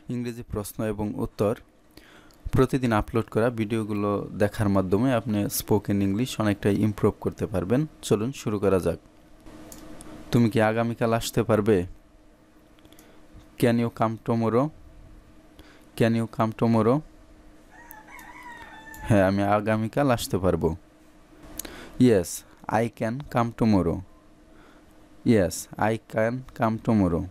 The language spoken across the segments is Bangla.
ইংরেজি প্রশ্ন এবং উত্তর প্রতিদিন আপলোড করা ভিডিওগুলো দেখার মাধ্যমে আপনি স্পোকেন ইংলিশ অনেকটাই ইমপ্রুভ করতে পারবেন। চলুন শুরু করা যাক। তুমি কি আগামীকাল আসতে পারবে? Can you come tomorrow? Can you come tomorrow? হ্যাঁ, আমি আগামীকাল আসতে পারবো। Yes, I can come tomorrow. Yes, I can come tomorrow.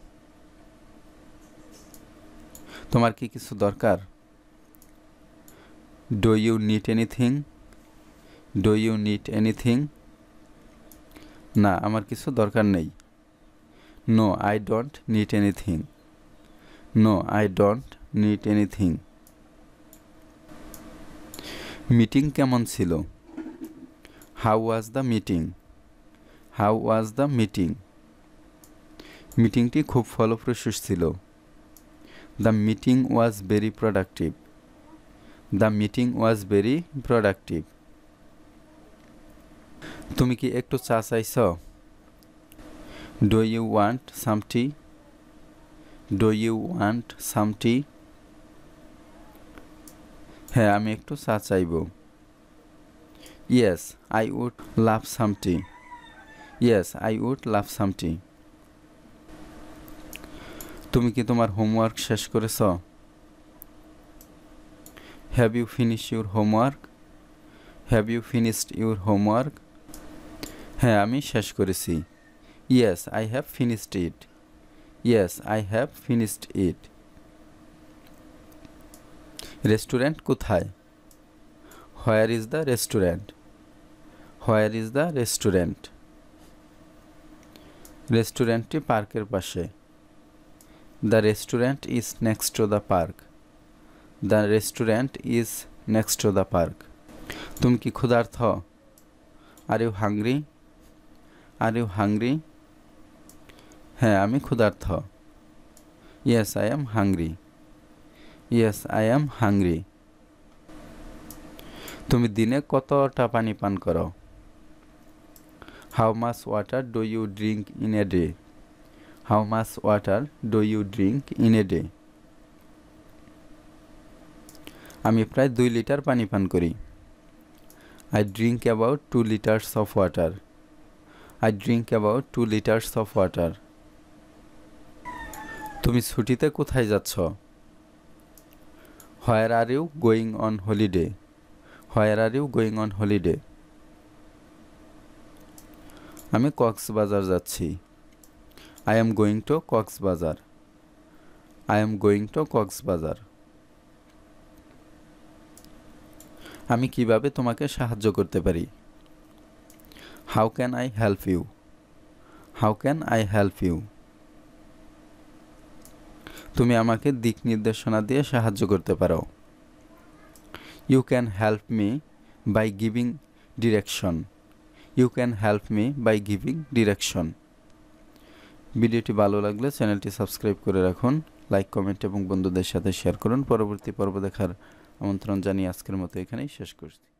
তোমার কি কিছু দরকার? Do you need anything? Do you need anything? না, আমার কিছু দরকার নেই। No, I don't need anything. No, I don't need anything. Meeting কেমন ছিল? How was the meeting? How was the meeting? মিটিংটি খুব ফলপ্রসূ ছিল। The meeting was very productive. The meeting was very productive. তুমি কি একটু চা চাইছ? Do you want some tea? Do you want some tea? হ্যাঁ, আমি একটু চা চাইব। Yes, I would love some tea. Yes, I would love some tea. তুমি কি তোমার হোমওয়ার্ক শেষ করেছ? Have you finish your homework? Have you finished your homework? হ্যাঁ, আমি শেষ করেছি। Yes, I have finished it. Yes, I have finished it. Restaurant কোথায়? Where is the restaurant? Where is the restaurant? রেস্টুরেন্টটি পার্কের পাশে। The restaurant is next to the park. The restaurant is next to the park. তুমি কি ক্ষুধার্ত? Are you hungry? Are you hungry? হ্যাঁ, আমি ক্ষুধার্ত। Yes, I am hungry. Yes, I am hungry. তুমি দিনে কতটা পানি পান করো? How much water do you drink in a day? How much water do you drink in a day? আমি প্রায় 2 লিটার পানি পান করি। I drink about 2 litres of water. I drink about 2 litres of water. তুমি ছুটিতে কোথায় যাচ্ছ? Where are you going on holiday? Where are you going on holiday? আমি কক্সবাজার যাচ্ছি। I am going to Cox's Bazar. I am going to Cox's Bazar. আমি কিভাবে তোমাকে সাহায্য করতে পারি? How can I help you? How can I help you? তুমি আমাকে দিক নির্দেশনা দিয়ে সাহায্য করতে পারো। You can help me by giving direction. You can help me by giving direction. ভিডিওটি ভালো লাগলে চ্যানেলটি সাবস্ক্রাইব করে রাখুন, লাইক, কমেন্ট এবং বন্ধুদের সাথে শেয়ার করুন। পরবর্তী পর্ব দেখার আমন্ত্রণ জানিয়ে আজকের মতো এখানেই শেষ করছি।